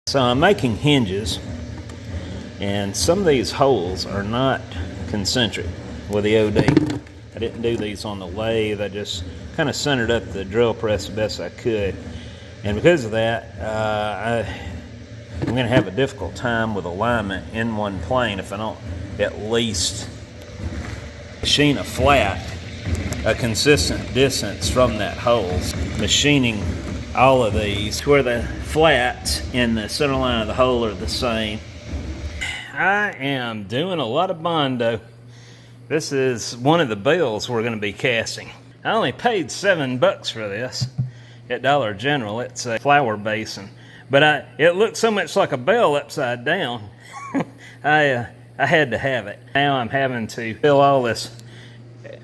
So I'm making hinges, and some of these holes are not concentric with the OD. I didn't do these on the lathe. I just kind of centered up the drill press the best I could. And because of that, I'm going to have a difficult time with alignment in one plane if I don't at least machine a flat a consistent distance from that hole. Machining all of these to where the flats in the center line of the hole are the same. I am doing a lot of Bondo. This is one of the bells we're going to be casting. I only paid $7 for this at Dollar General. It's a flower basin, but it looks so much like a bell upside down. I had to have it. Now I'm having to fill all this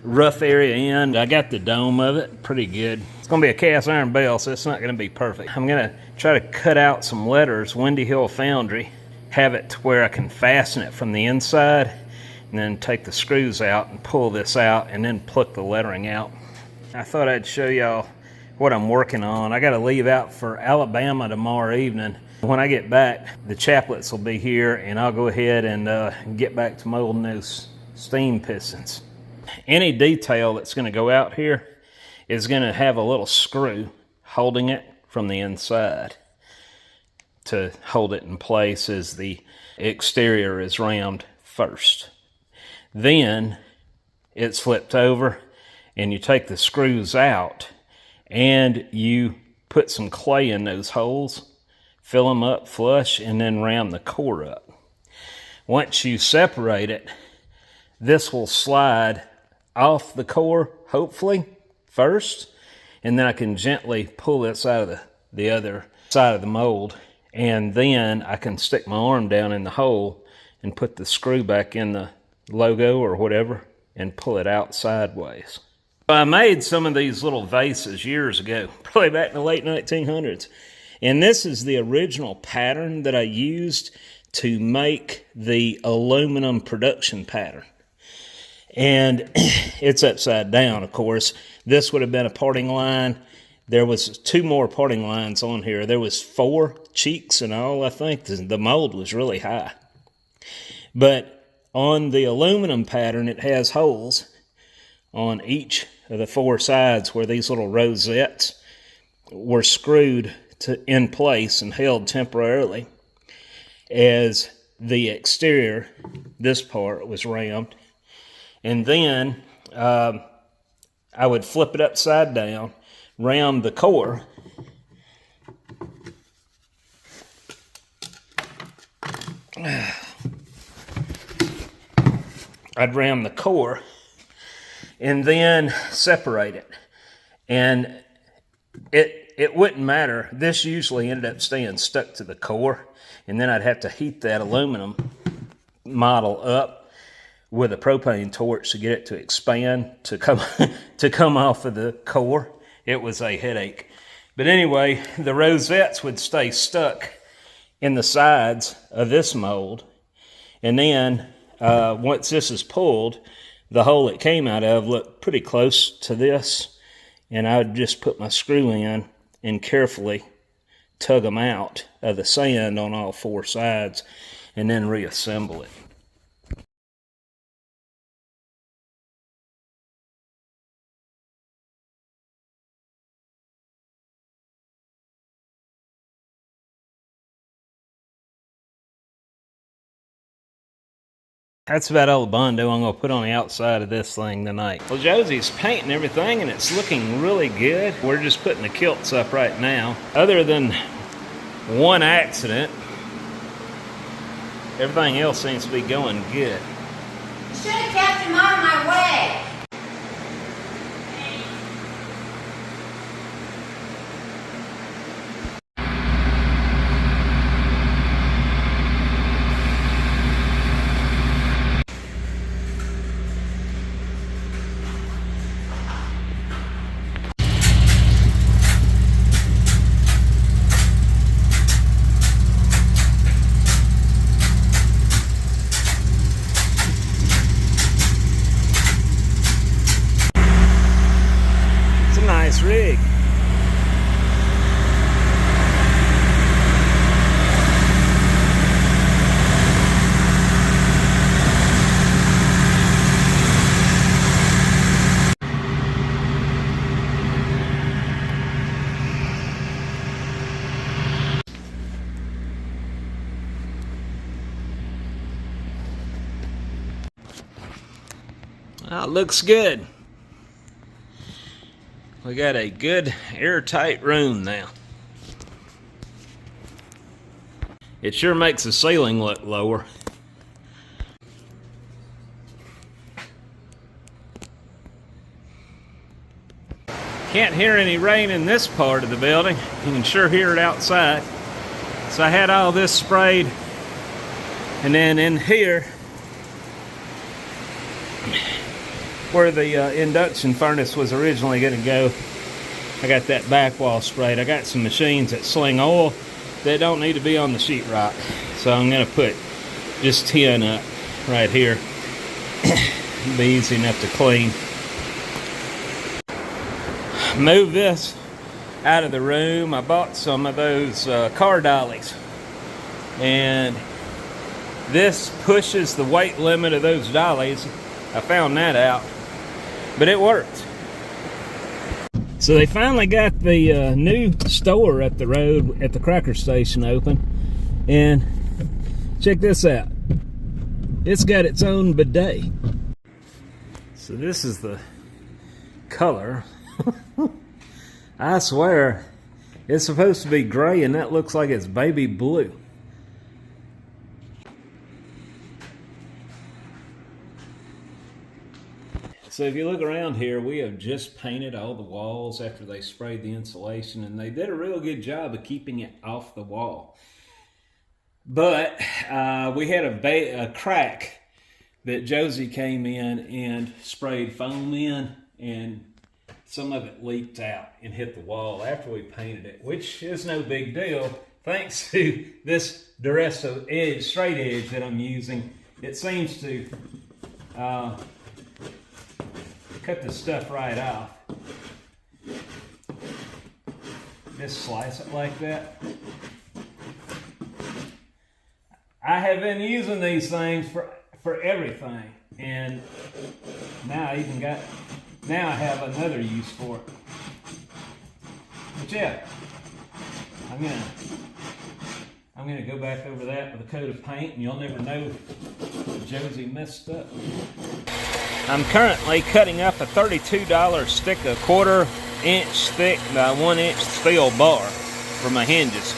rough area in. I got the dome of it pretty good. It's going to be a cast iron bell, so it's not going to be perfect. I'm going to try to cut out some letters, Windy Hill Foundry, have it to where I can fasten it from the inside, and then take the screws out and pull this out and then pluck the lettering out. I thought I'd show y'all what I'm working on. I got to leave out for Alabama tomorrow evening. When I get back, the chaplets will be here, and I'll go ahead and get back to molding those steam pistons. Any detail that's going to go out here is going to have a little screw holding it from the inside to hold it in place as the exterior is rammed first. Then it's flipped over and you take the screws out and you put some clay in those holes, fill them up flush, and then ram the core up. Once you separate it, this will slide off the core, hopefully, first, and then I can gently pull this out of the other side of the mold, and then I can stick my arm down in the hole and put the screw back in the logo or whatever and pull it out sideways. I made some of these little vases years ago, probably back in the late 1900s, and this is the original pattern that I used to make the aluminum production pattern. And it's upside down, of course. This would have been a parting line. There was 2 more parting lines on here. There was 4 cheeks in all, I think. The mold was really high. But on the aluminum pattern, it has holes on each of the 4 sides where these little rosettes were screwed in place and held temporarily as the exterior, this part, was rammed. And then I would flip it upside down, ram the core, I'd ram the core and then separate it. And it wouldn't matter. This usually ended up staying stuck to the core, and then I'd have to heat that aluminum model up with a propane torch to get it to expand, to come off of the core. It was a headache. But anyway, the rosettes would stay stuck in the sides of this mold. And then once this is pulled, the hole it came out of looked pretty close to this. And I would just put my screw in and carefully tug them out of the sand on all 4 sides and then reassemble it. That's about all the Bondo I'm going to put on the outside of this thing tonight. Well, Josie's painting everything, and it's looking really good. We're just putting the kilts up right now. Other than one accident, everything else seems to be going good. You should have kept him out of my way. Oh, looks good. We got a good airtight room now. It sure makes the ceiling look lower. Can't hear any rain in this part of the building. You can sure hear it outside. So I had all this sprayed, and then in here, where the induction furnace was originally going to go, I got that back wall sprayed. I got some machines that sling oil that don't need to be on the sheetrock. So I'm going to put just tin up right here. It'll be easy enough to clean. Move this out of the room. I bought some of those car dollies, and this pushes the weight limit of those dollies. I found that out, but it worked. So they finally got the new store up the road at the cracker station open, and check this out. It's got its own bidet. So this is the color. I swear, it's supposed to be gray, and that looks like it's baby blue. So if you look around here, we have just painted all the walls after they sprayed the insulation, and they did a real good job of keeping it off the wall. But we had a crack that Josie came in and sprayed foam in, and some of it leaked out and hit the wall after we painted it, which is no big deal. Thanks to this Duresto edge, straight edge that I'm using, it seems to cut the stuff right off. Just slice it like that. I have been using these things for everything, and now I have another use for it. But yeah, I'm gonna go back over that with a coat of paint, and you'll never know that Josie messed up. I'm currently cutting up a $32 stick of 1/4 inch thick by 1 inch steel bar for my hinges.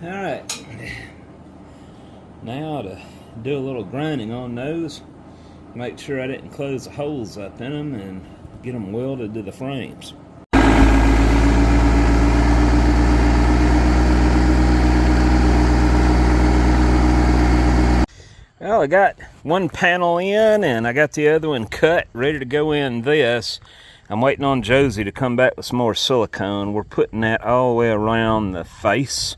Alright, now to do a little grinding on those, make sure I didn't close the holes up in them, and get them welded to the frames. Well, I got one panel in, and I got the other one cut, ready to go in this. I'm waiting on Josie to come back with some more silicone. We're putting that all the way around the face.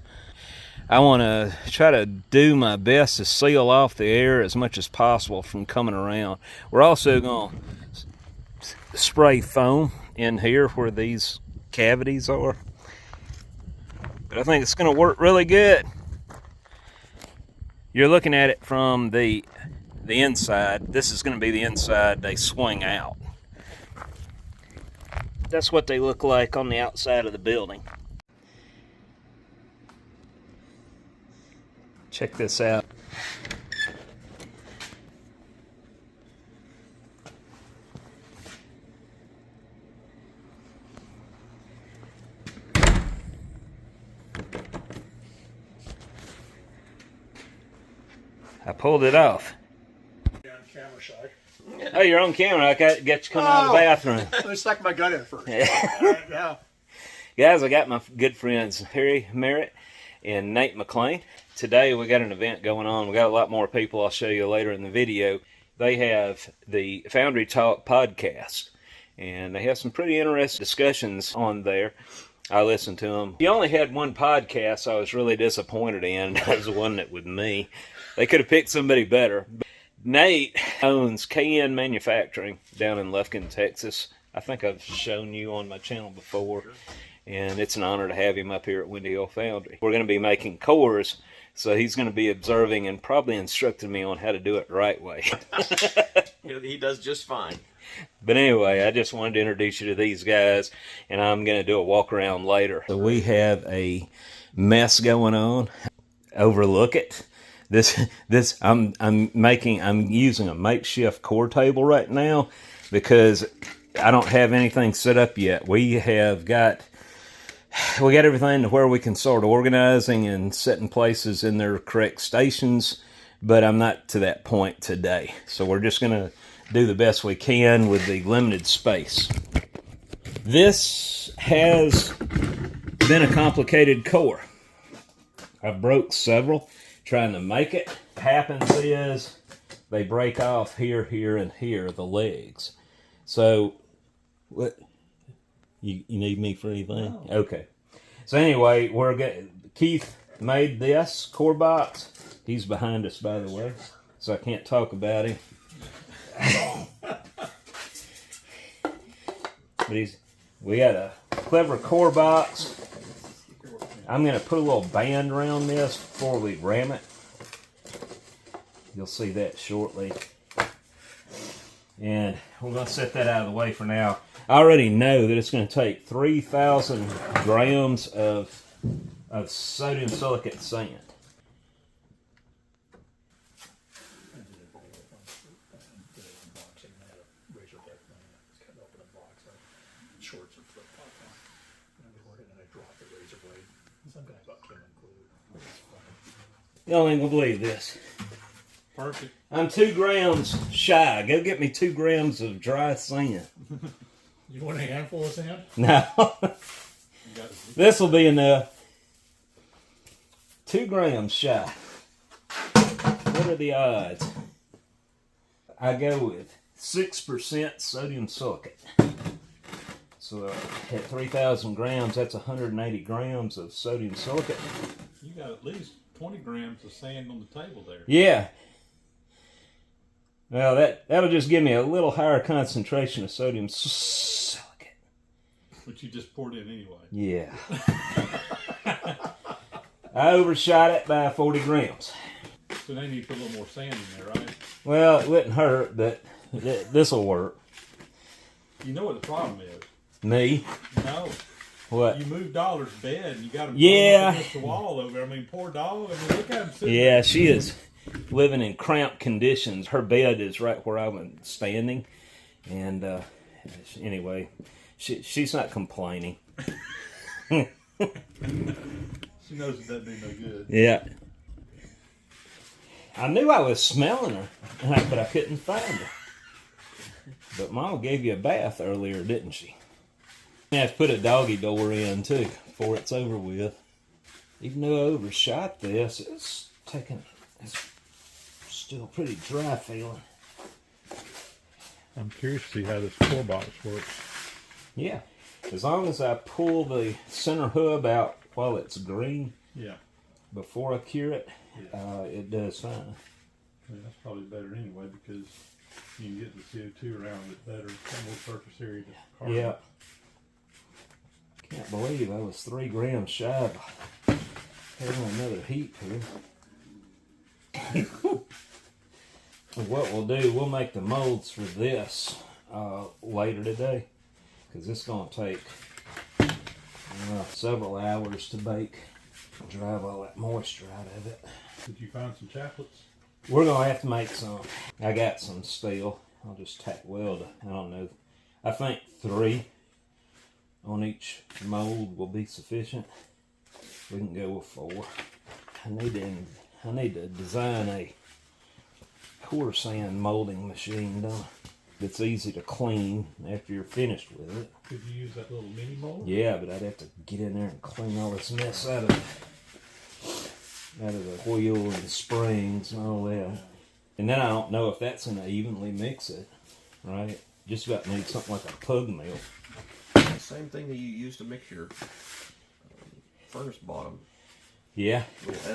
I want to try to do my best to seal off the air as much as possible from coming around. We're also going to spray foam in here where these cavities are. But I think it's going to work really good. You're looking at it from the inside. This is going to be the inside. They swing out. That's what they look like on the outside of the building. Check this out. I pulled it off. You're on camera shy. Oh, you're on camera. I got you coming out of the bathroom. Let me stuck my gun in first. All right, now. Guys, I got my good friends Harry Merritt and Nate McLain. Today we got an event going on. We got a lot more people I'll show you later in the video. They have the Foundry Talk podcast, and they have some pretty interesting discussions on there. I listened to them. He only had one podcast I was really disappointed in. That was the one that with me. They could have picked somebody better. Nate owns KN Manufacturing down in Lufkin, Texas. I think I've shown you on my channel before, and it's an honor to have him up here at Windy Hill Foundry. We're going to be making cores, so he's going to be observing and probably instructing me on how to do it the right way. He does just fine. But anyway, I just wanted to introduce you to these guys, and I'm going to do a walk around later. So we have a mess going on. Overlook it. I'm using a makeshift core table right now because I don't have anything set up yet. We got everything to where we can start organizing and setting places in their correct stations, but I'm not to that point today. So we're just going to do the best we can with the limited space. This has been a complicated core. I broke several trying to make it. What happens is they break off here, here, and here, the legs. So, what? You need me for anything? No. Okay. So anyway, Keith made this core box. He's behind us, by the way, so I can't talk about him. But we got a clever core box. I'm going to put a little band around this before we ram it. You'll see that shortly. And we're going to set that out of the way for now. I already know that it's going to take 3,000 grams of sodium silicate sand. Y'all ain't gonna believe this. Perfect. I'm 2 grams shy. Go get me 2 grams of dry sand. You want a handful of sand? No. This will be enough. 2 grams shy. What are the odds? I go with 6% sodium silicate. So at 3,000 grams, that's 180 grams of sodium silicate. You got at least 20 grams of sand on the table there. Yeah. Well, that'll just give me a little higher concentration of sodium silicate. Which you just poured in anyway. Yeah. I overshot it by 40 grams. So they need to put a little more sand in there, right? Well, it wouldn't hurt, but this will work. You know what the problem is? Me? No. What? You moved Dollar's bed and you got him against the wall over there. I mean, poor dog. I mean, look at him sitting Yeah, there. she is living in cramped conditions. Her bed is right where I was standing. And anyway, she's not complaining. She knows it doesn't do no good. Yeah. I knew I was smelling her, but I couldn't find her. But Mom gave you a bath earlier, didn't she? You have to put a doggy door in, too, before it's over with. Even though I overshot this, it's still pretty dry feeling. I'm curious to see how this core box works. Yeah. As long as I pull the center hub out while it's green, yeah, before I cure it, it does fine. I mean, that's probably better anyway because you can get the CO2 around it better. More surface area to carbon. Yeah. Can't believe I was 3 grams shy of having another heat here. What we'll do, we'll make the molds for this later today, because it's going to take several hours to bake. Drive all that moisture out of it. Did you find some chaplets? We're going to have to make some. I got some steel. I'll just tack weld, I don't know. I think 3 on each mold will be sufficient. We can go with 4. I need to design a core sand molding machine, don't I? It's easy to clean after you're finished with it. Could you use that little mini mold? Yeah, but I'd have to get in there and clean all this mess out of the wheel and the springs and all that. And then I don't know if that's gonna evenly mix it, right? Just about need something like a pug mill. Same thing that you use to mix your furnace bottom. Yeah. Little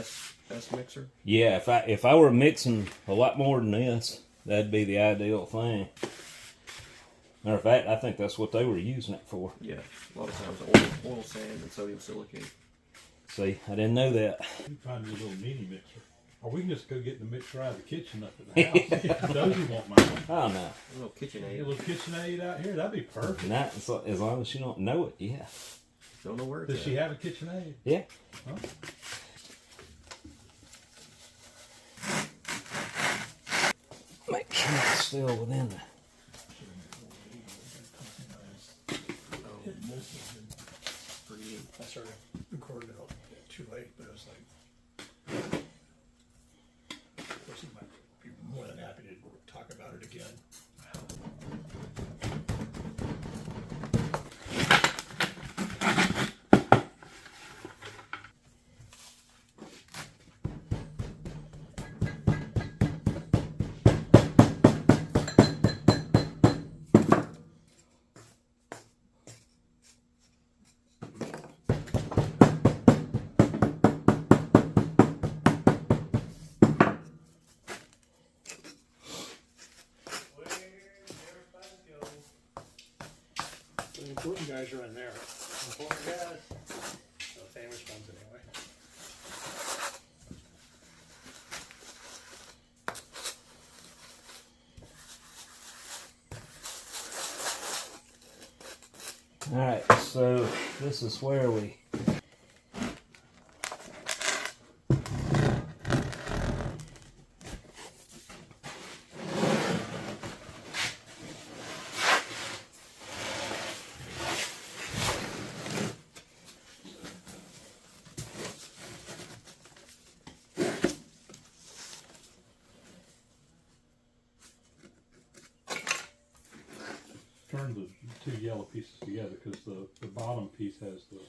S mixer. Yeah, if I were mixing a lot more than this, that'd be the ideal thing. Matter of fact, I think that's what they were using it for. Yeah, a lot of times oil sand and sodium silicate. See, I didn't know that. You can find you a little mini mixer. Or we can just go get the mixer out of the kitchen up at the house. Those you want, mine. Oh, no. A little KitchenAid. A little KitchenAid out here, that'd be perfect. Not as long as you don't know it, yeah. Don't know where it's Does she have a KitchenAid? Yeah. Huh? Make sure it's still within the... I started recording it too late, but it was like, of course, he might be more than happy to talk about it again. The important guys are in there. Important guys. The famous ones, anyway. Alright, so this is where we... Turn the two yellow pieces together because the bottom piece has the.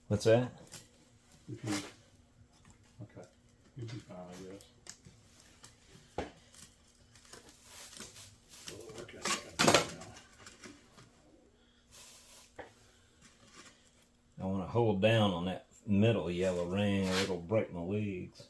What's that? If you, okay, you'll be fine, I guess. A little work ethic now. I want to hold down on that middle yellow ring or it'll break my legs.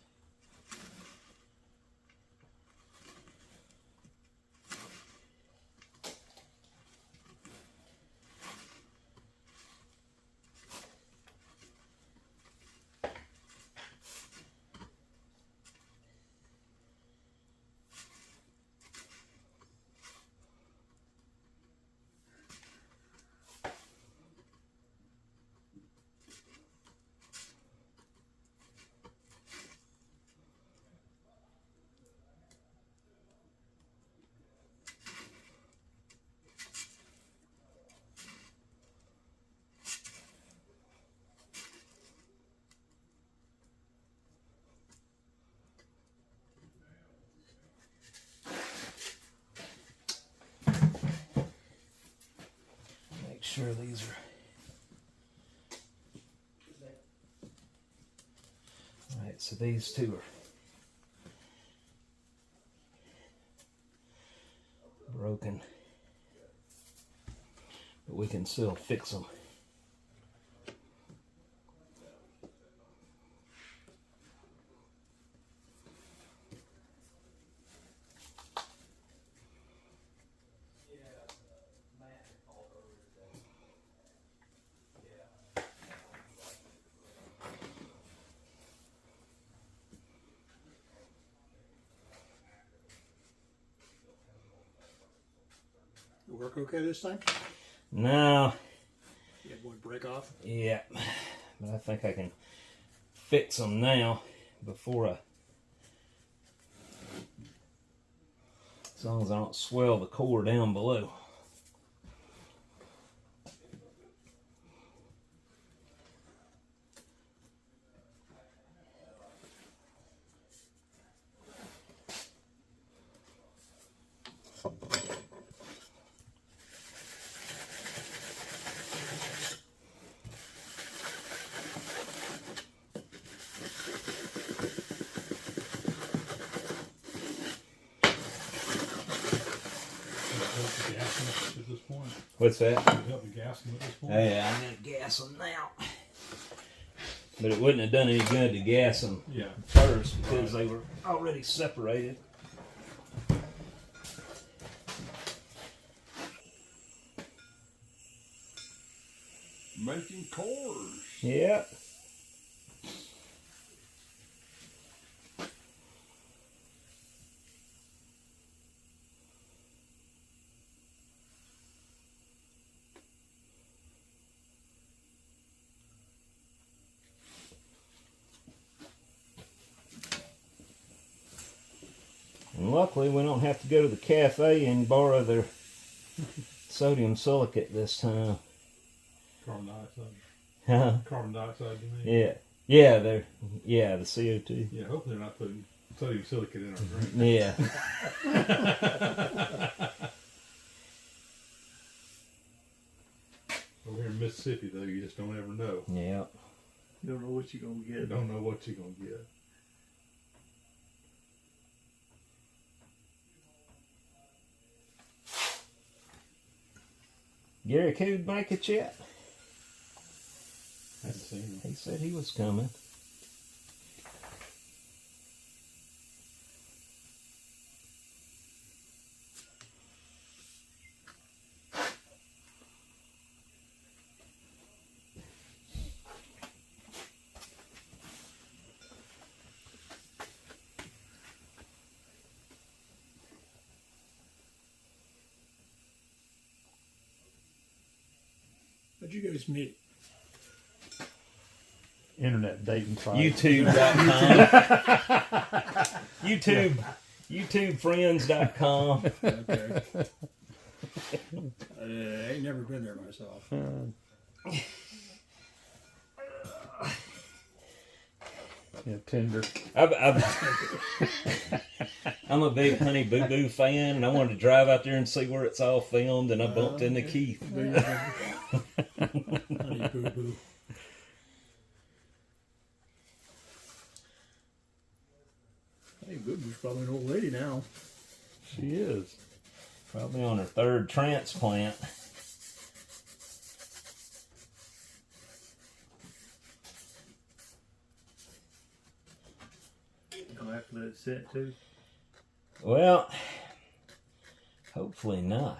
Make sure these are... Alright, so these two are broken, but we can still fix them. You work okay this time? No, You had one break off? yeah, but I think I can fix them now before I... As long as I don't swell the core down below. gas them at this point? What's that? Would it help me gas them at this point? Yeah, I'm gonna gas them now. But it wouldn't have done any good to gas them Yeah. first because they were already separated. Making cores. Yep. And luckily, we don't have to go to the cafe and borrow their sodium silicate this time. Carbon dioxide. Huh? Carbon dioxide, you mean? Yeah. The CO2. Yeah, hopefully they're not putting sodium silicate in our drink. Yeah. Over here in Mississippi, though, you just don't ever know. Yeah. You don't know what you're gonna You get. don't know what you're going to get. Gary Cood make it yet? I haven't seen them. He said he was coming. How'd you guys meet? Internet dating site. YouTube.com. YouTubefriends.com. Okay. I ain't never been there myself. Yeah, Tinder. I'm a big Honey Boo Boo fan, and I wanted to drive out there and see where it's all filmed, and I bumped into Keith. Honey Boo Boo. Honey Boo Boo's probably an old lady now. She is. Probably on her third transplant. I'll have to let it sit too. Well, hopefully not.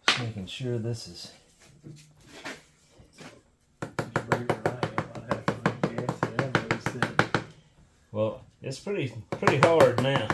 Just making sure this is. Well, it's pretty hard now.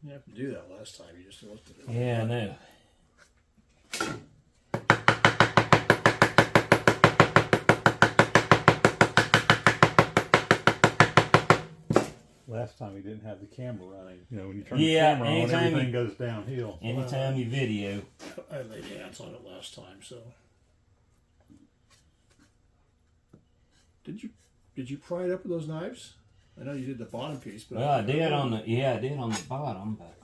You have to do that last time. You just looked at it. Yeah, I know. Last time he didn't have the camera running. You know, when you turn Yeah, the camera on, anytime everything you- goes downhill. Anytime you video. I laid hands on it last time, so. Did you pry it up with those knives? I know you did the bottom piece, but Well, I did on the bottom, but.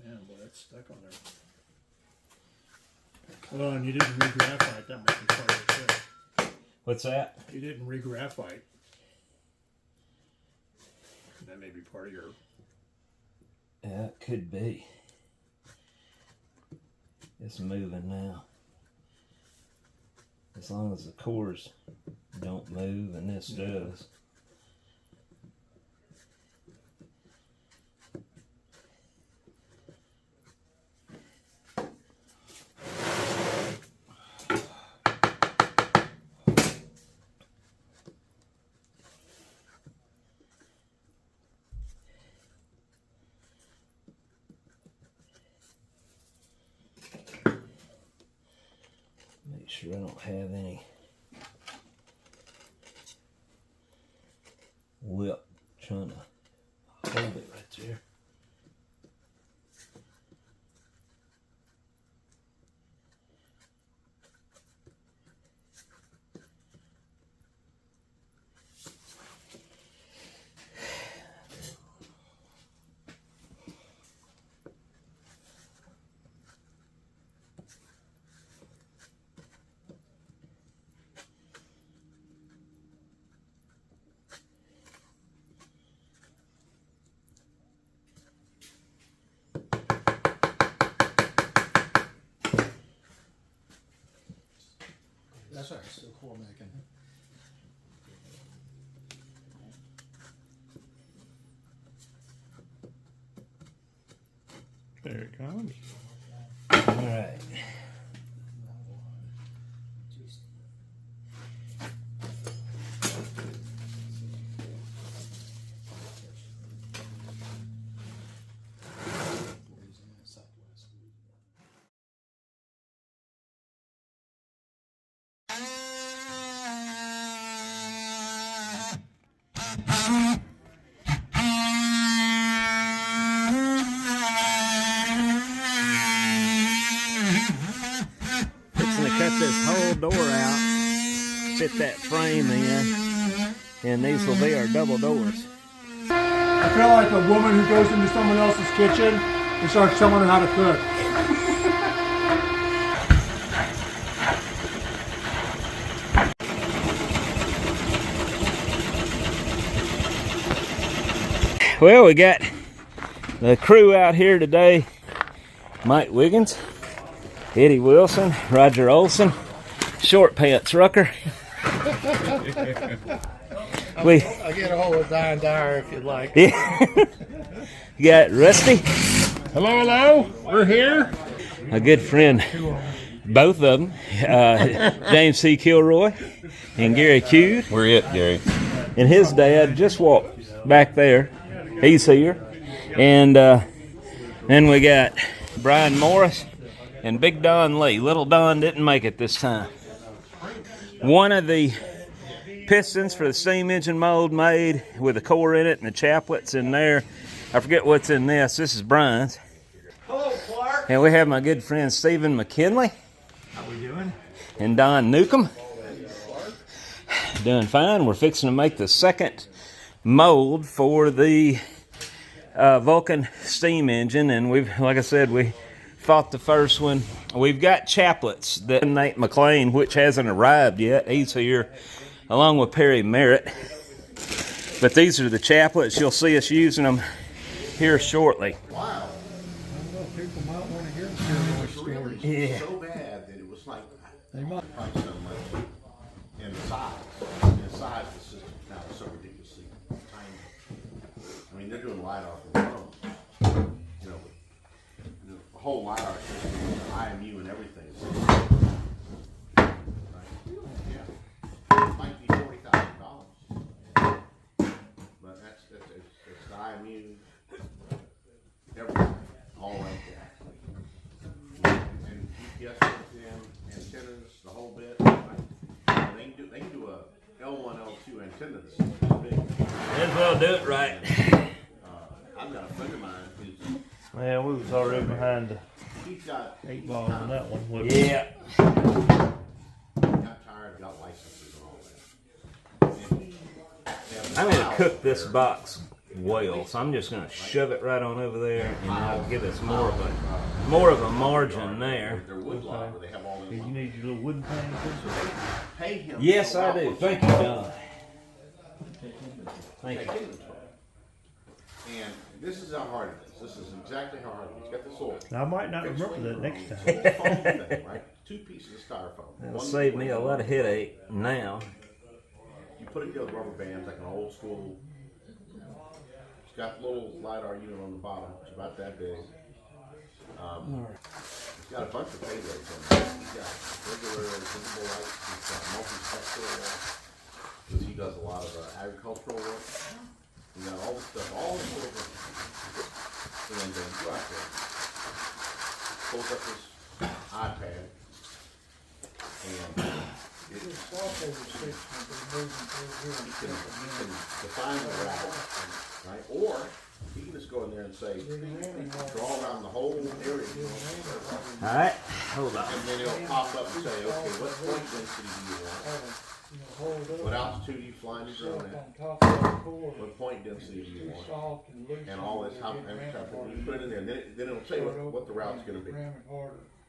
man, boy, that's stuck on there. Well, and you didn't re-graphite. That might be part of it too. What's that? You didn't re-graphite. That may be part of your. Yeah, it could be. It's moving now. As long as the cores don't move, and this does. Make sure I don't have any whip, trying to hold it right there. That's right, still cool making. There it comes. All right. Fixing to cut this whole door out, fit that frame in, and these will be our double doors. I feel like a woman who goes into someone else's kitchen and starts telling her how to cook. Well, we got the crew out here today. Mike Wiggins, Eddie Wilson, Roger Olson, Short Pants Rucker. I'll get a hold of Diane Dyer if you'd like. Yeah. You got Rusty. Hello, hello. We're here. A good friend, both of them, James C. Kilroy and Gary Cuse. Where it, Gary? And his dad just walked back there. He's here. And then we got Brian Morris and Big Don Lee. Little Don didn't make it this time. One of the pistons for the steam engine mold made with a core in it and the chaplets in there. I forget what's in this. This is Brian's. Hello, Clark. And we have my good friend Stephen McKinley. How we doing? And Don Newcomb. Doing fine. We're fixing to make the second mold for the Vulcan steam engine, and we've, like I said, we fought the first one. We've got chaplets that Nate McLain, which hasn't arrived yet. He's here along with Perry Merritt. But these are the chaplets. You'll see us using them here shortly. Wow. I don't know, people might want to hear the stories. Yeah. So bad that it was like They might. price so much in size. And the size of the system now is so ridiculously tiny. I mean, they're doing LiDAR for drones. You know, the whole LiDAR system, IMU and everything. Right? Yeah. It might be $40,000. But it's the IMU, everything, all right there. And GPS antennas, the whole bit. They can do a L1, L2 antenna that's this big. May as well do it right. I've got a friend of mine who's Well, we was already behind the he's got 8 balls on that one. Yeah. got tired, got licenses and all that. And he has a I'm going to house cook this there. box well, so I'm just going to shove it right on over there, and that'll give us more of a margin there. Their wood lot where they have all these. You need your little wooden thing. Pay him. Yes, I do. Thank you, John. Thank you. And this is how hard it is. This is exactly how hard it is. Got this little I might not remember that next time. foam thing, right? 2 pieces of styrofoam. It'll One save me a lot of headache now. You put it together with rubber bands like an old school. It's got a little LiDAR unit on the bottom. It's about that big. It's got a bunch of payloads on it. It's got regular visible lights. It's got multi-spectral. Because he does a lot of agricultural work. We got all the stuff, all the little things. And then go out there. Pulls up his iPad. And define the route, right? Or you can just go in there and say, draw around the whole area. All right, hold on. And then it'll pop up and say, okay, what point density do you want? What altitude are you flying your drone at? What point density do you want? And all this, how, and you put it in there, and then it'll tell you what the route's going to be.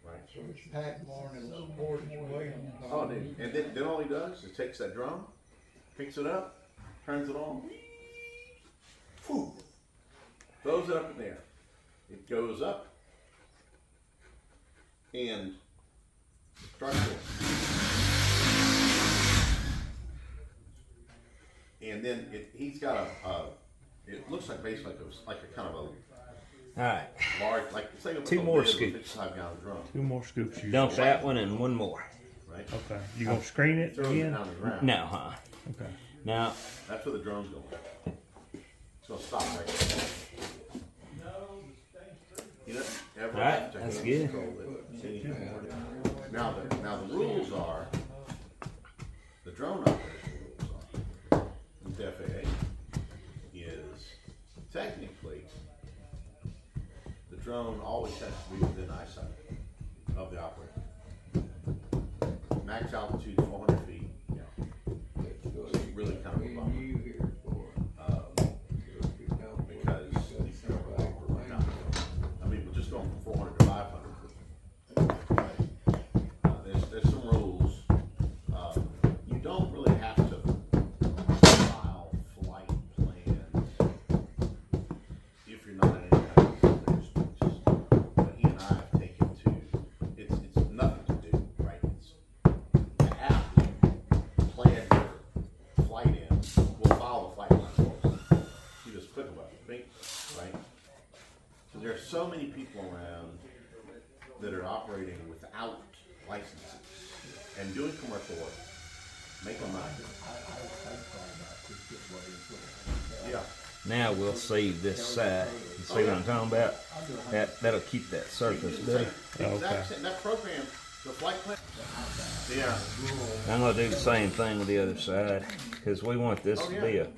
Right. So it's packed more and it'll support its weight on top. Oh, dude. And then all he does is takes that drum, picks it up, turns it on, whew, throws it up in there. It goes up and starts going. And then he's got it looks like basically like a kind of a All right, large, like say Two more scoops. 55-gallon drum, 2 more scoops. You dump that one and one more. right? Okay. You gonna screen it Throws it again? down the ground. No, huh? Okay. Now, That's where the drone's going. It's gonna stop right there. You don't ever Alright, have to that's hand good. control it anymore. Now the rules are, the drone operation rules are, with the FAA, is technically, the drone always has to be within eyesight of the operator. Max altitude is 400 feet. Yeah. It's really kind of a bummer. Because we're not, I mean, we're just going from 400 to 500. There's some rules. You don't really have to file flight plans if you're not in any kind of airspace. But he and I have taken to, it's nothing to do, right? It's the app plan your flight in. We'll follow the flight plan for us. You just click a button, bing, right? So there are so many people around that are operating without licenses and doing commercial work, making money. Yeah. now we'll save this side. You see what I'm talking about? That'll keep that surface better. Exact same, that program, the flight plan. Yeah. I'm gonna do the same thing with the other side because we want this to be a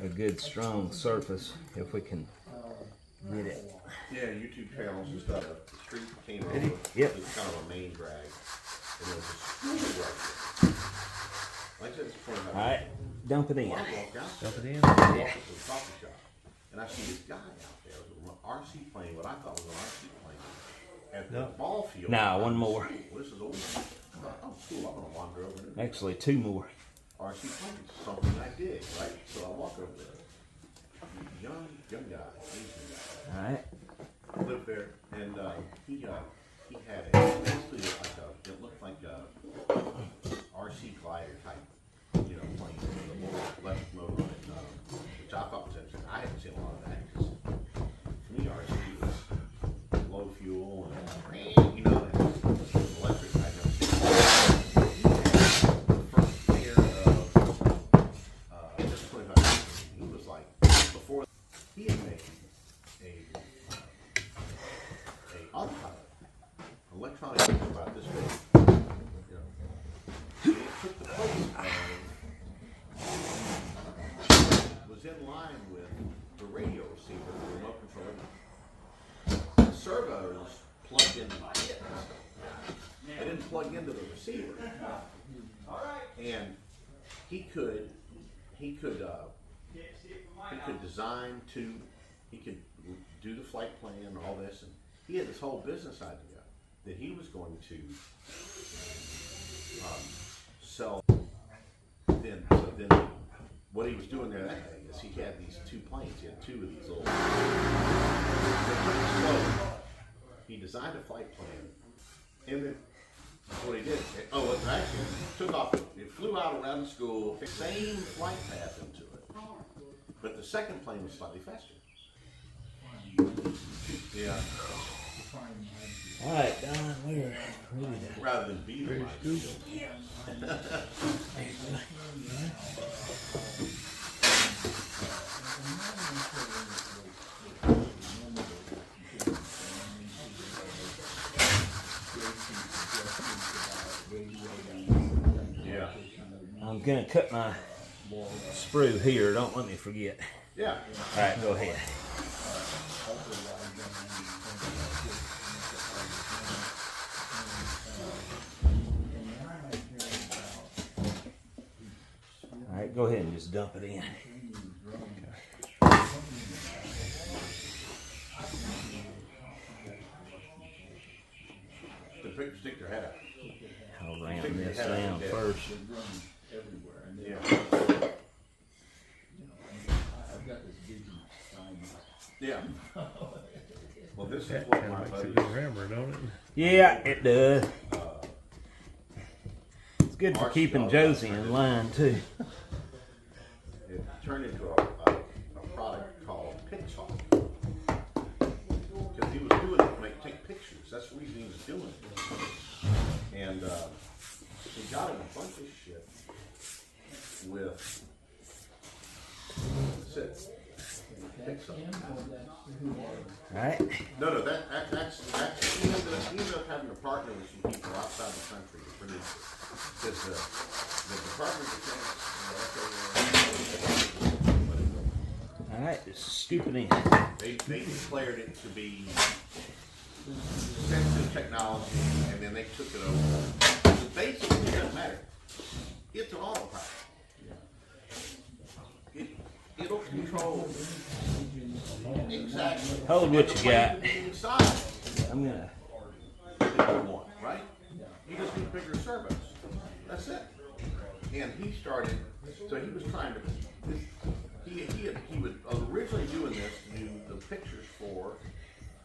good strong surface if we can get it. Yeah, YouTube channels and stuff. The street came over. Yep. It's kind of a main drag. And it was just right there. Like I said, it's 25 All right, dump it in. Well, I walked out. Dump it in. I walked up to the coffee shop. And I see this guy out there with an RC plane, what I thought was an RC plane. At the ball field. Now, one more. Well, this is old. I thought, oh, cool, I'm going to wander over there. Actually, 2 more. RC planes, something I did, right? So I walk over there. Young guy, Asian guy. All right. Lived there, and he had basically it looked like a RC glider type, plane with a little electric motor on it, which I thought was interesting. I haven't seen a lot of that. 'Cause to me, RC was low fuel and electric. I never seen that. He had the first pair of just 25 years. He was like before he had made a autopilot, electronic about this big. It took the place was in line with the radio receiver, the remote control. The servos plugged into the kit. They didn't plug into the receiver. And he could design he could do the flight plan and all this, and he had this whole business idea that he was going to sell. Then what he was doing there that day is he had these 2 planes. He had 2 of these little. He designed a flight plan, and then what he did. It actually took off. It flew out around the school, same flight path into it, but the second plane was slightly faster. Yeah. All right, Don, we're ready to. Rather than be the Yeah. I'm gonna cut my sprue here. Don't let me forget. Yeah. All right, go ahead. All right, go ahead and just dump it in. The picture stick their head out. I'll ram this down first. Yeah. Yeah. Well, this is what my buddy. Hammer, don't it? Yeah, it does. It's good for keeping Josie in line too. It turned into a product called Pixar. Because he was doing it to take pictures. That's the reason he was doing it. And he got him a bunch of shit with that's it. Pixar. Right? No, that's he ended up having to partner with some people outside the country to produce it. Because the Department of Defense, All right, just scoop it in. they declared it to be sensitive technology, and then they took it over. So basically, it doesn't matter. It's an autopilot. It'll control exactly. Hold what you got. Inside. I'm gonna. That you want, right? You just need bigger servos. That's it. And he started. So he was trying to. He was originally doing this to do the pictures for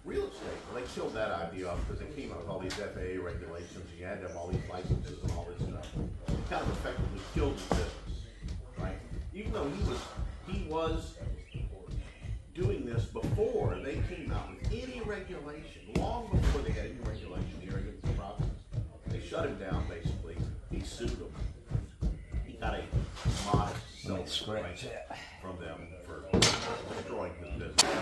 real estate. Well, they killed that idea off because they came up with all these FAA regulations. You had to have all these licenses and all this stuff. It kind of effectively killed the business, right? Even though he was doing this before they came out with any regulation, long before they had any regulation here against the process. They shut him down basically. He sued them. He got a modest settlement from them for destroying his business.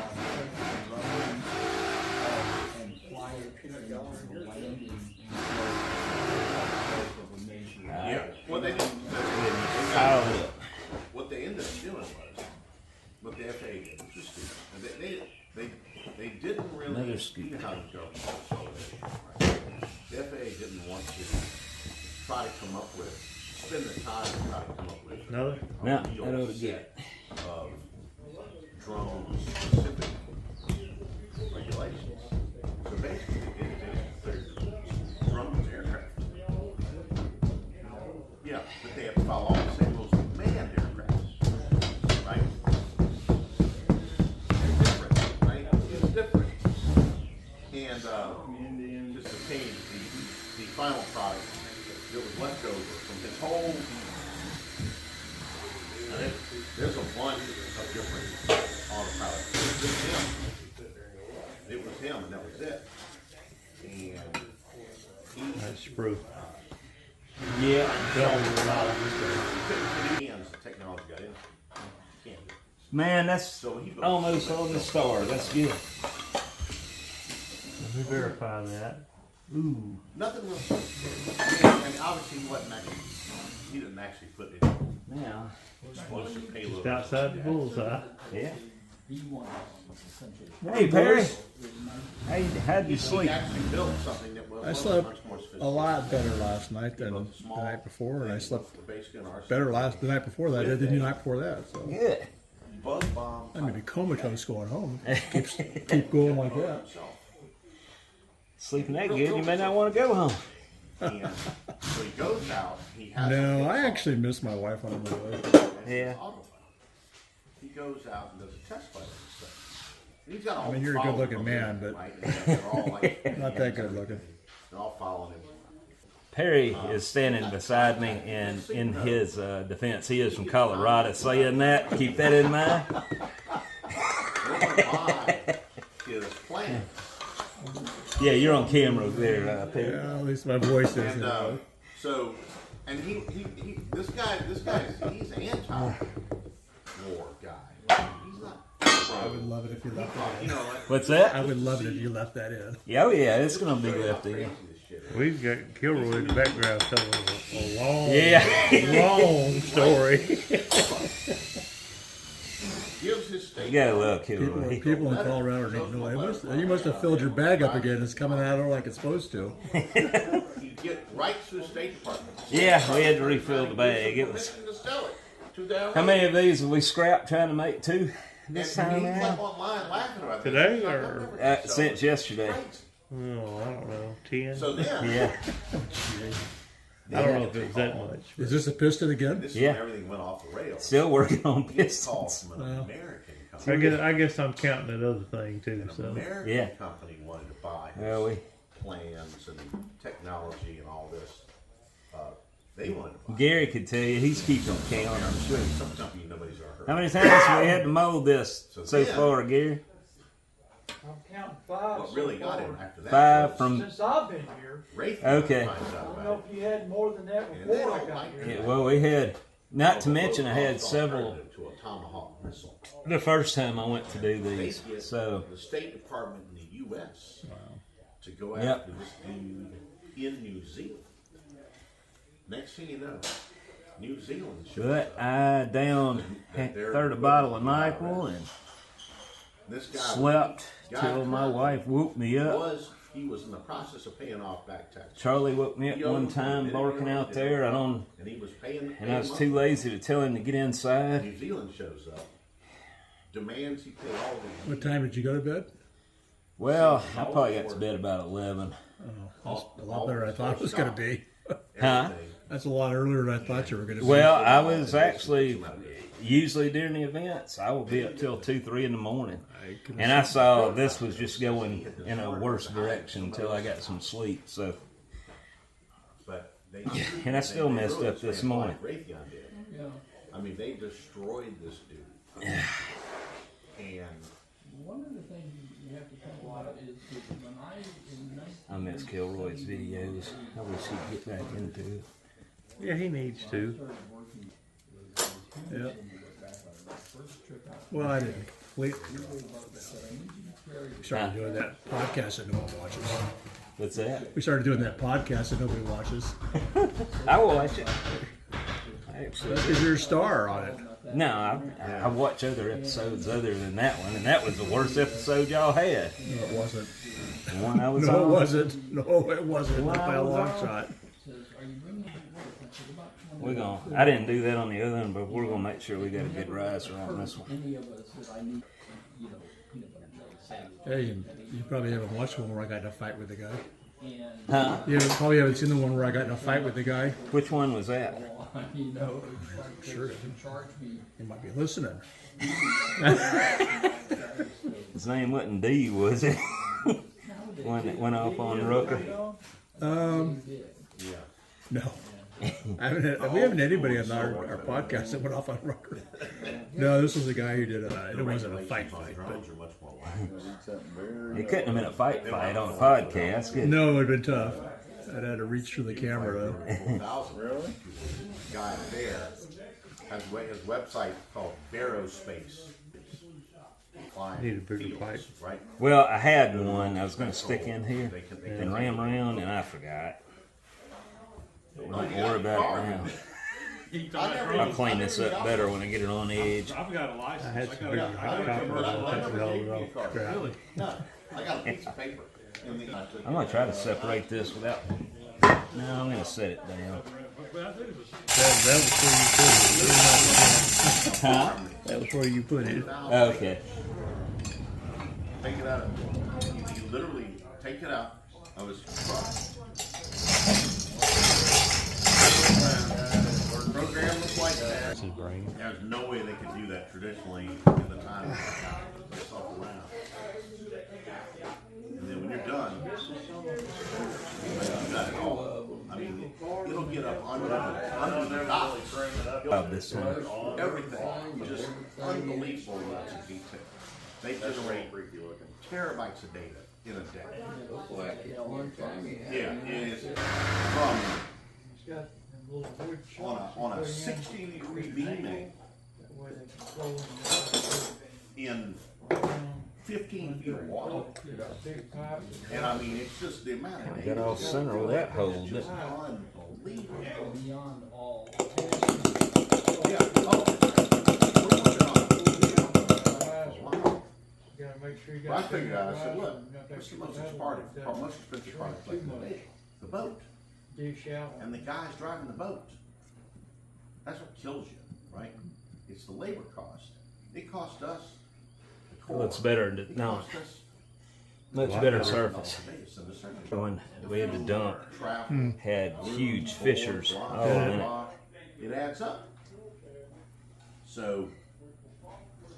Yeah. Well, they didn't. What they ended up doing was what the FAA did, which was stupid. They didn't really. Another scoop. You know how the government consolidation, right? The FAA didn't want to try to come up with, spend the time to try to come up with Another? No, a real that ought to get it. of drone specific regulations. So basically, they're drones aircraft. Yeah, but they have to follow all the same rules with manned aircraft, right? They're different, right? It's different. And just to pay the final product that was left over from his whole. There's a bunch of different autopilots. It was him, and that was it. And That's sprue. Yeah. the technology got in. Can't do it. Man, that's So he almost on the star. That's good. Let me verify that. Ooh. Nothing was. And obviously he didn't actually put it in Now, explosive payload. Just outside the bullseye. yeah. Hey Perry, how'd you He sleep? actually built something that was I slept much more sophisticated. a lot better last night than the night before, and I slept better the night before that than the night before that. So Good. Buzz bomb. I'm gonna be comatose going home. Keep going like that. Sleeping that good, you may not want to go home. And so he goes out. He has. No, I actually miss my wife on the way. Yeah. He goes out and does a test flight and stuff. And he's got a I whole mean, you're a following good-looking of man, them, but right? And they're all like, not that good looking. They're all following him. Perry is standing beside me, and in his defense, he is from Colorado. Saying that, keep that in mind. They're going to buy his plan. Yeah, you're on camera there, Perry. Yeah, at least my voice is. And so, and he this guy, he's anti-war guy. He's not. I would love it if you left that in. You know, like, What's that? I would love it if you left that in. Yeah, oh yeah, it's gonna be left in. crazy this shit We've got Kilroy in the background telling a long, long story. Gives his state. You gotta love Kilroy. People in Colorado need to know. You must have filled your bag up again. It's coming out like it's supposed to. You get right to the State Department. Yeah, we had to refill the bag. It was. To sell it to their How many of these have we scrapped trying to make 2 this time he's around? online laughing about this. Today He's like, or- "I'll never do Since so." yesterday. Right. Oh, I don't know, 10. So then, Yeah. I don't know if it was that much. Is this a piston again? this is Yeah. when everything went off the rails. Still working on He gets called Pistons. from an American company. I guess I'm counting that other thing too. An So American Yeah. company wanted to buy his Well, we plans and technology and all this. They wanted to buy. Gary could tell you he's keeping count. I'm sure. Some company nobody's ever heard. How many times have we had to mold this so then- far, Gary? I'm counting 5. What so really got far. him after that 5 was from. Since I've been here. Raytheon Okay. finds I out don't about know if you had more than that And they before I don't got like here. it. Yeah, well, we had. Not to it. mention, I had It's several. alternative to a Tomahawk missile. The first time I went to do They these, get so the State Department in the U.S. to go Yep. after this dude in New Zealand. Next thing you know, New Zealand shows but up. I downed a third a bottle of NyQuil and This guy slept till my wife woke me up. He was in the process of paying off back taxes. Charlie woke me up one time barking out there. And he was paying. And I was too lazy to tell him to get inside. New Zealand shows up, demands he pay all the. What time did you go to bed? Well, I probably got to bed about 11. That's a lot better than I thought it was going to be. Huh? That's a lot earlier than I thought you were going to be. Well, I was actually, usually during the events, I will be up till 2, 3 in the morning. And I saw this was just going in a worse direction until I got some sleep. So, But they, and I still messed really up this stand morning. like Raytheon did. Yeah. I mean, they destroyed this dude. And One of the things you have to think about is that when I miss Kilroy's videos. I wish he'd get back into it. yeah, he needs to. Yeah. Well, I didn't completely. We started doing that podcast that no one watches. What's that? We started doing that podcast that nobody watches. I will watch it. Actually, Is your star on it? no, I watch other episodes other than that one, and that was the worst episode y'all had. No, it wasn't. The one I was No, on. it wasn't. No, it wasn't. Well, Not by I a was long on. shot. We're gonna. I didn't do that on the other one, but we're gonna make sure we got a good riser on this one. any of us that I need, you know, peanut butter jelly sandwich. Hey, you probably haven't watched one where I got in a fight with the guy. And, Huh? Probably haven't seen the one where I got in a fight with the guy. Which one was that? you know, it's like Sure. they can charge me. You might be listening. His name wasn't D, was it? One that went off on Rooker. yeah, No. We haven't had anybody on our podcast that went off on Rucker. No, this was a guy who did it. It wasn't a fight, but drones are much more light. It couldn't have been a fight on a podcast. Could it? no, it would have been tough. I'd had to reach through the camera though. Really? Guy there has his website called Aerospace. Need a bigger pipe. Right? Well, I had one I was going to stick in here and ram around, and I forgot. Don't worry about it now. I'll clean this up better when I get it on the edge. I've got a license. I had some bigger copper. I think we hauled it off. Really? No, I got a piece of paper. And then I took I'm going to try to separate this without. No, I'm going to set it down. That was where you put it. Okay. take it out of, you literally take it out of his truck. Program looks like that. There's no way they could do that traditionally in the time they stuff around. And then when you're done, you got it all. I mean, it'll get up under the docks. This one. Everything, just unbelievable amounts of detail. They generate terabytes of data in a day. Yeah, it is from on a 16-degree beam in 15 feet of water. Big pipe. And I mean, it's just the amount of. Got off center with that hole, didn't Just it? unbelievable. Beyond all. Yeah. Oh. We're working on it. Wow. You gotta make sure you Well, I got. figured out, I said, big look, pipe, you got what's the that most metal expensive that part, most expensive part of playing the boat. dig shallow. And the guy's driving the boat. That's what kills you, right? It's the labor cost. It cost us. The Well, it's better than It no, cost us much better surface. $1,000 than the surface. When we had to dump, Travel, had huge fissures blah, all blah, in it. blah. It adds up. So,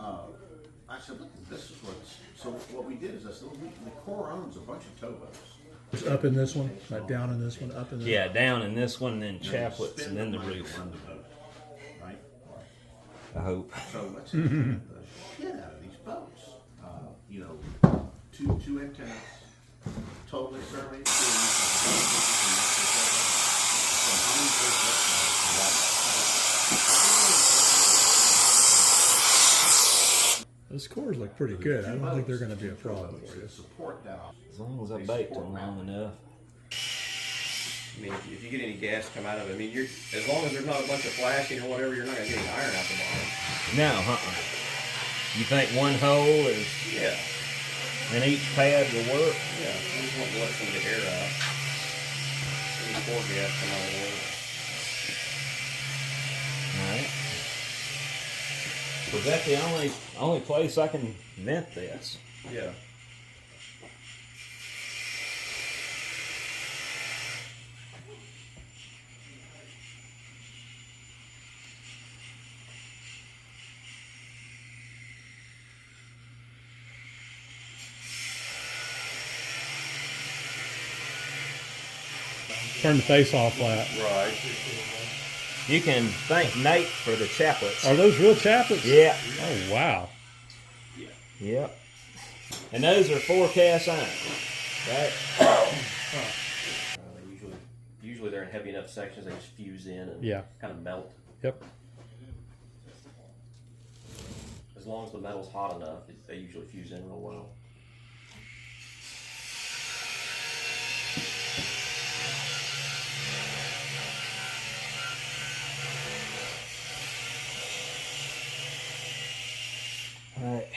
I said, look, this is so what we did is I said, look, the Corps owns a bunch of towboats. It's up in this one, not down in this one, up in this. Yeah, down in this one, then chaplets, and then the Spend money roof. to run the boat, right? I hope. So let's get the shit out of these boats. You know, two antennas, totally surveyed. Those cores look pretty good. I don't think they're going to be a problem for you. Support that. As long as I baked them long enough. I mean, if you get any gas come out of it, I mean, you're as long as there's not a bunch of flashing or whatever, you're not gonna get any iron out the bottom. No, You think one hole is Yeah, in each pad will work? yeah. You just want to let some of the air out. Any core gas come out of there. Alright. Was that the only place I can vent this? Yeah. Turn the face off flat. Right. You can thank Nate for the chaplets. Are those real chaplets? Yeah. Oh, wow. Yep. And those are 4 cast iron. Right? Usually they're in heavy enough sections they just fuse in and Yeah. kind of melt. Yep. As long as the metal's hot enough, they usually fuse in real well. Alright.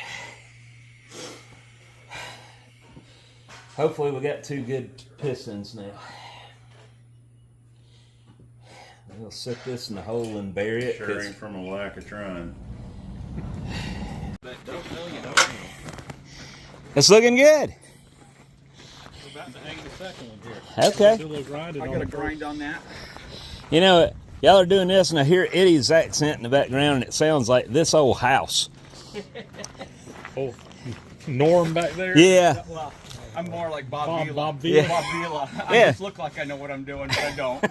Hopefully we got 2 good pistons now. We'll set this in the hole and bury it. Sure ain't from a lack of trying. It's looking good. We're about to hang the second one here. Okay. Still a grinded I on got a the grind on that. You know, y'all are doing this and I hear Eddie's accent in the background and it sounds like this old house. oh, Norm back there. Yeah. Well, I'm more like Bob Vila. Bob Vila. Yeah. Bob Vila. I Yeah. just look like I know what I'm doing, but I don't.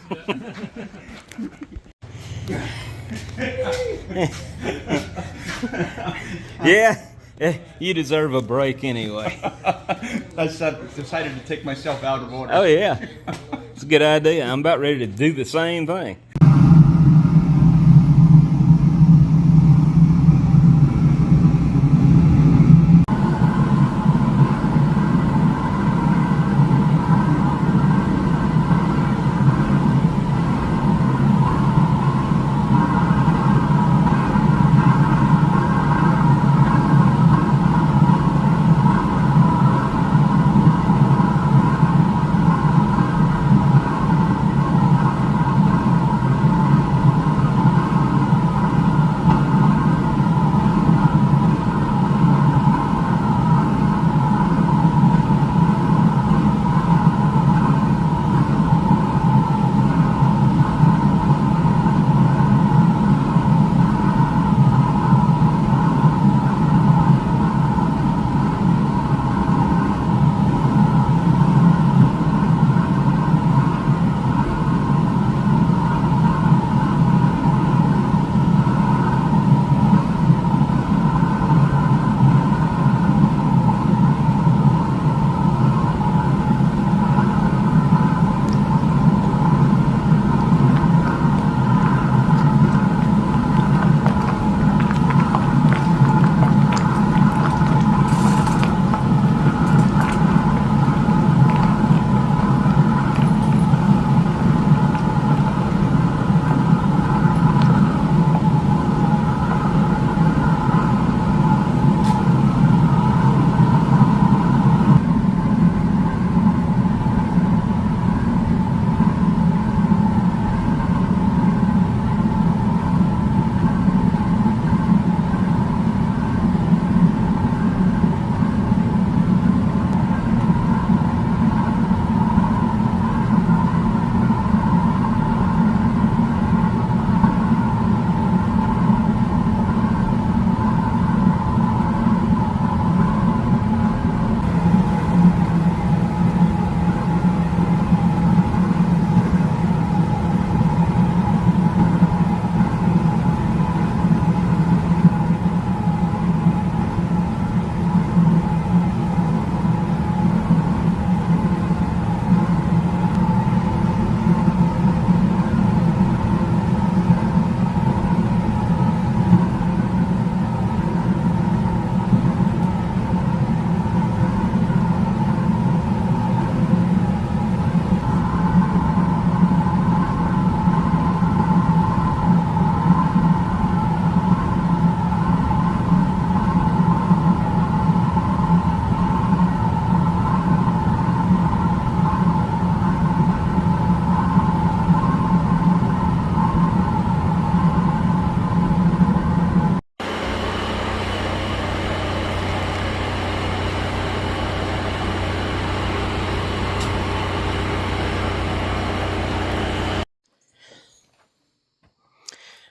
Yeah. You deserve a break anyway. I decided to take myself out of order. Oh yeah. It's a good idea. I'm about ready to do the same thing.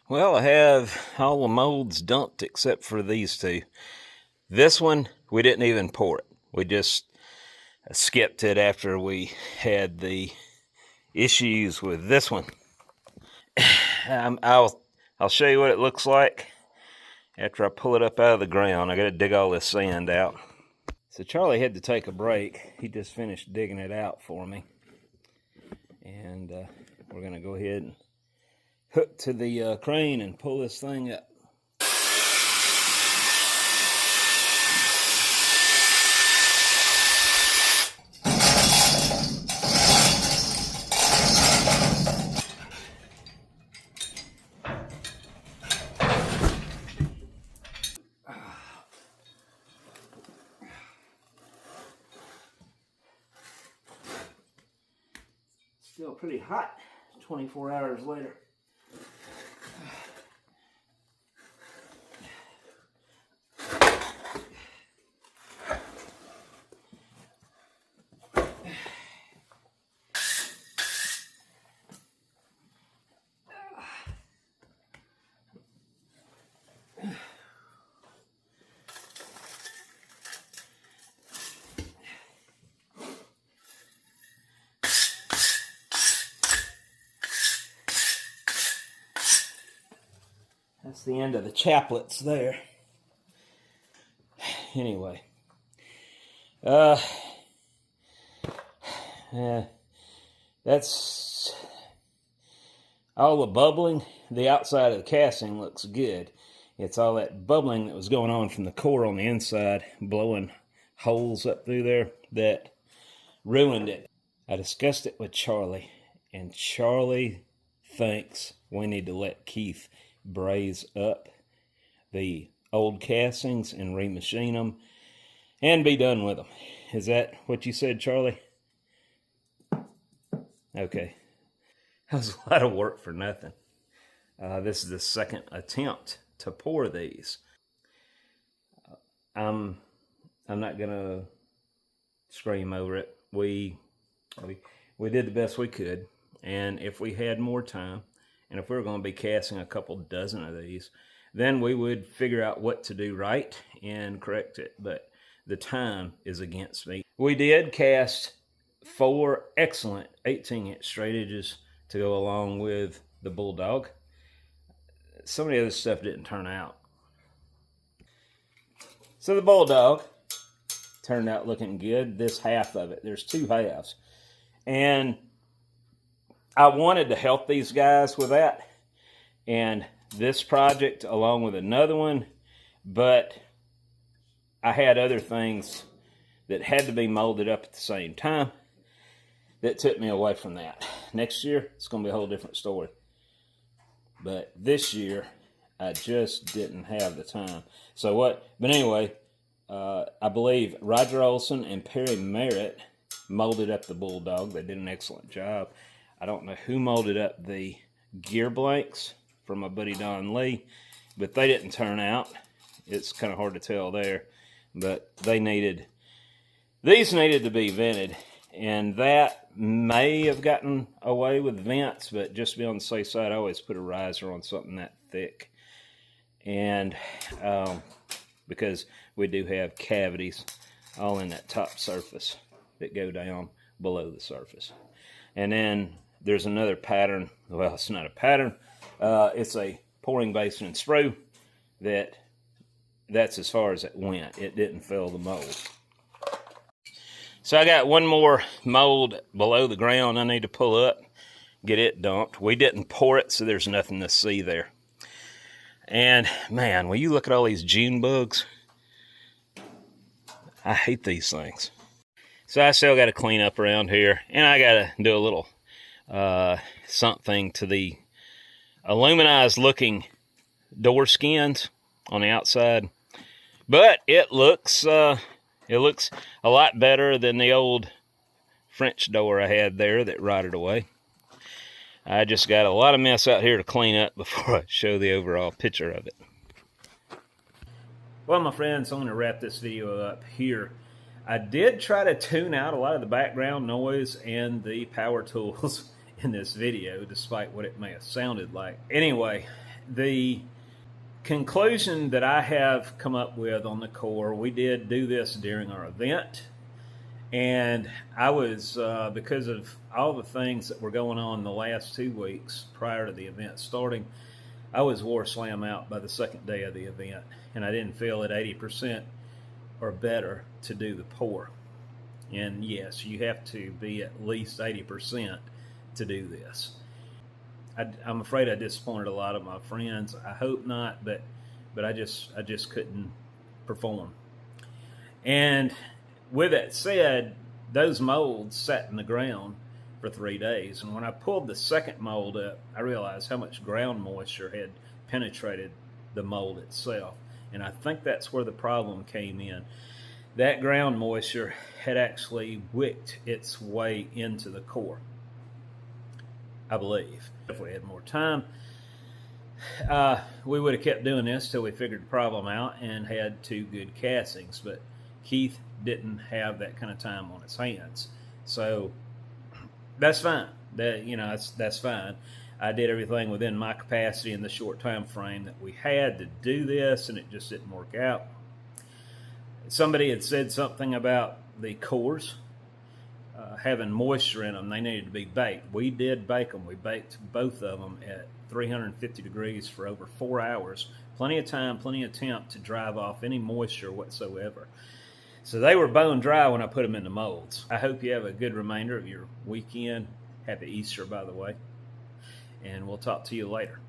Well, I have all the molds dumped except for these two. This one, we didn't even pour it. We just skipped it after we had the issues with this one. I'll show you what it looks like after I pull it up out of the ground. I got to dig all this sand out. So Charlie had to take a break. He just finished digging it out for me. And we're going to go ahead and hook to the crane and pull this thing up. Still pretty hot 24 hours later. That's the end of the chaplets there. Anyway. That's all the bubbling. The outside of the casting looks good. It's all that bubbling that was going on from the core on the inside, blowing holes up through there, that ruined it. I discussed it with Charlie, and Charlie thinks we need to let Keith braze up the old castings and remachine them and be done with them. Is that what you said, Charlie? Okay. That was a lot of work for nothing. This is the second attempt to pour these. I'm not gonna scream over it. We did the best we could, and if we had more time, and if we were going to be casting a couple dozen of these, then we would figure out what to do right and correct it. But the time is against me. We did cast 4 excellent 18-inch straight edges to go along with the Bulldog. Some of the other stuff didn't turn out. So the Bulldog turned out looking good. This half of it, there's 2 halves. And I wanted to help these guys with that and this project along with another one, but I had other things that had to be molded up at the same time that took me away from that. Next year, it's going to be a whole different story. But this year, I just didn't have the time. So what? But anyway, I believe Roger Olson and Perry Merritt molded up the Bulldog. They did an excellent job. I don't know who molded up the gear blanks from my buddy Don Lee, but they didn't turn out. It's kind of hard to tell there, but these needed to be vented, and that may have gotten away with vents, but just to be on the safe side, I always put a riser on something that thick, and because we do have cavities all in that top surface that go down below the surface. And then there's another pattern. Well, it's not a pattern. It's a pouring basin and sprue that's as far as it went. It didn't fill the mold. So I got one more mold below the ground I need to pull up, get it dumped. We didn't pour it, so there's nothing to see there. And man, will you look at all these June bugs? I hate these things. So I still got to clean up around here, and I got to do a little something to the aluminized looking door skins on the outside. But it looks a lot better than the old French door I had there that rotted away. I just got a lot of mess out here to clean up before I show the overall picture of it. Well, my friends, I'm going to wrap this video up here. I did try to tune out a lot of the background noise and the power tools in this video, despite what it may have sounded like. Anyway, the conclusion that I have come up with on the core, we did do this during our event, and I was, because of all the things that were going on the last 2 weeks prior to the event starting, I was war slam out by the second day of the event, and I didn't feel at 80% or better to do the pour. And yes, you have to be at least 80% to do this. I'm afraid I disappointed a lot of my friends. I hope not, but I just couldn't perform. And with that said, those molds sat in the ground for 3 days. And when I pulled the second mold up, I realized how much ground moisture had penetrated the mold itself. And I think that's where the problem came in. That ground moisture had actually wicked its way into the core, I believe. If we had more time, we would have kept doing this till we figured the problem out and had 2 good castings. But Keith didn't have that kind of time on his hands, so that's fine. That's fine. I did everything within my capacity in the short time frame that we had to do this, and it just didn't work out. Somebody had said something about the cores having moisture in them. They needed to be baked. We did bake them. We baked both of them at 350 degrees for over 4 hours. Plenty of time, plenty of temp to drive off any moisture whatsoever. So they were bone dry when I put them in the molds. I hope you have a good remainder of your weekend. Happy Easter, by the way. And we'll talk to you later.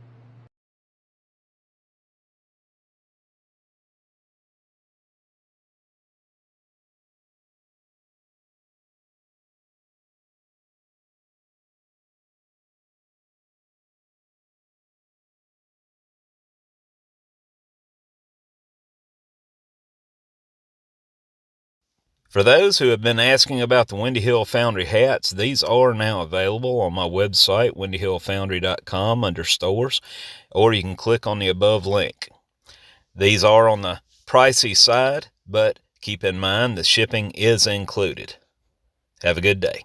For those who have been asking about the Windy Hill Foundry hats, these are now available on my website, windyhillfoundry.com, under stores, or you can click on the above link. These are on the pricey side, but keep in mind the shipping is included. Have a good day.